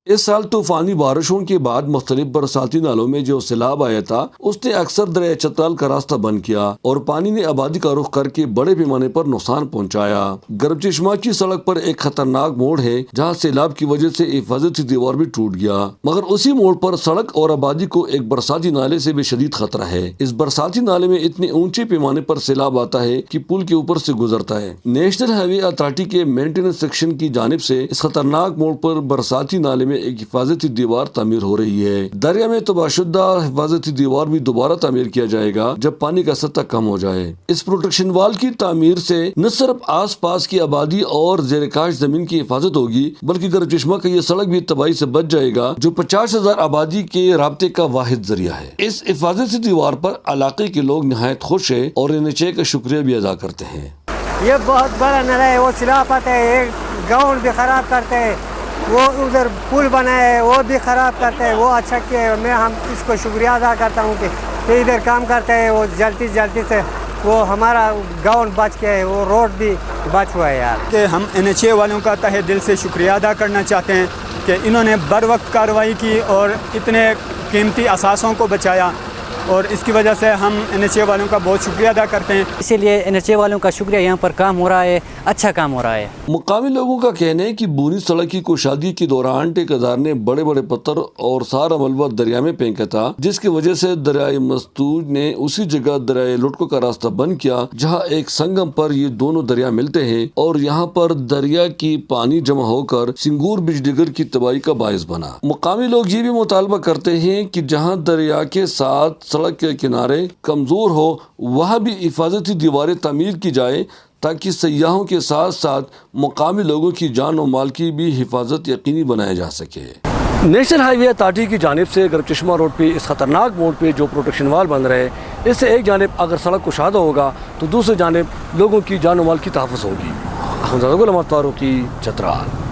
اس سال طوفانی بارشوں کے بعد مختلف برساتی نالوں میں جو سیلاب آیا تھا اس نے اکثر دریائے چترال کا راستہ بند کیا اور پانی نے آبادی کا رخ کر کے بڑے پیمانے پر نقصان پہنچایا۔ گرب چشمہ کی سڑک پر ایک خطرناک موڑ ہے جہاں سیلاب کی وجہ سے حفاظتی دیوار بھی ٹوٹ گیا، مگر اسی موڑ پر سڑک اور آبادی کو ایک برساتی نالے سے بھی شدید خطرہ ہے۔ اس برساتی نالے میں اتنے اونچے پیمانے پر سیلاب آتا ہے کہ پل کے اوپر سے گزرتا ہے۔ نیشنل ہائی وے اتھارٹی کے مینٹیننس سیکشن کی جانب سے اس خطرناک موڑ پر برساتی نالے میں ایک حفاظتی دیوار تعمیر ہو رہی ہے۔ دریا میں تباہ شدہ حفاظتی دیوار بھی دوبارہ تعمیر کیا جائے گا جب پانی کا سطح کم ہو جائے۔ اس پروٹیکشن وال کی تعمیر سے نہ صرف آس پاس کی آبادی اور زیر کاش زمین کی حفاظت ہوگی بلکہ گرب چشمہ کا یہ سڑک بھی تباہی سے بچ جائے گا جو 50,000 آبادی کے رابطے کا واحد ذریعہ ہے۔ اس حفاظتی دیوار پر علاقے کے لوگ نہایت خوش ہیں اور NHA کا شکریہ بھی ادا کرتے ہیں۔ یہ بہت بڑا نالہ ہے، وہ سیلاب آتا ہے، ایک گاؤں بھی خراب کرتے ہیں، وہ ادھر پل بنا ہے وہ بھی خراب کرتے ہیں، وہ اچھا کہ ہم اس کو شکریہ ادا کرتا ہوں کہ ادھر کام کرتے ہیں، وہ جلدی سے وہ ہمارا گاؤں بچ کے ہے، وہ روڈ بھی بچ ہوا ہے یار۔ کہ ہم NHA والوں کا تہہ دل سے شکریہ ادا کرنا چاہتے ہیں کہ انہوں نے بر وقت کارروائی کی اور اتنے قیمتی اثاثوں کو بچایا، اور اس کی وجہ سے ہم NHA والوں کا بہت شکریہ ادا کرتے ہیں۔ اسی لیے NHA والوں کا شکریہ، یہاں پر کام ہو رہا ہے، اچھا کام ہو رہا ہے۔ مقامی لوگوں کا کہنا ہے کہ بونی سڑک کی کشادگی کے دوران ٹھیکیدار نے بڑے بڑے پتھر اور سارا ملبہ دریا میں پھینکا تھا، جس کی وجہ سے دریائے مستوج نے اسی جگہ دریائے لٹکو کا راستہ بند کیا جہاں ایک سنگم پر یہ دونوں دریا ملتے ہیں، اور یہاں پر دریا کی پانی جمع ہو کر سنگور بجڈگر کی تباہی کا باعث بنا۔ مقامی لوگ یہ بھی مطالبہ کرتے ہیں کہ جہاں دریا کے ساتھ سڑک کے کنارے کمزور ہو وہاں بھی حفاظتی دیواریں تعمیر کی جائے تاکہ سیاحوں کے ساتھ ساتھ مقامی لوگوں کی جان و مال کی بھی حفاظت یقینی بنایا جا سکے۔ نیشنل ہائی وے اتھارٹی کی جانب سے گرب چشمہ روڈ پہ اس خطرناک موڑ پہ جو پروٹیکشن وال بن رہے ہیں، اس سے ایک جانب اگر سڑک کشادہ ہوگا تو دوسری جانب لوگوں کی جان و مال کی تحفظ ہوگی۔ احمد زادہ غلام فاروقی، چترال۔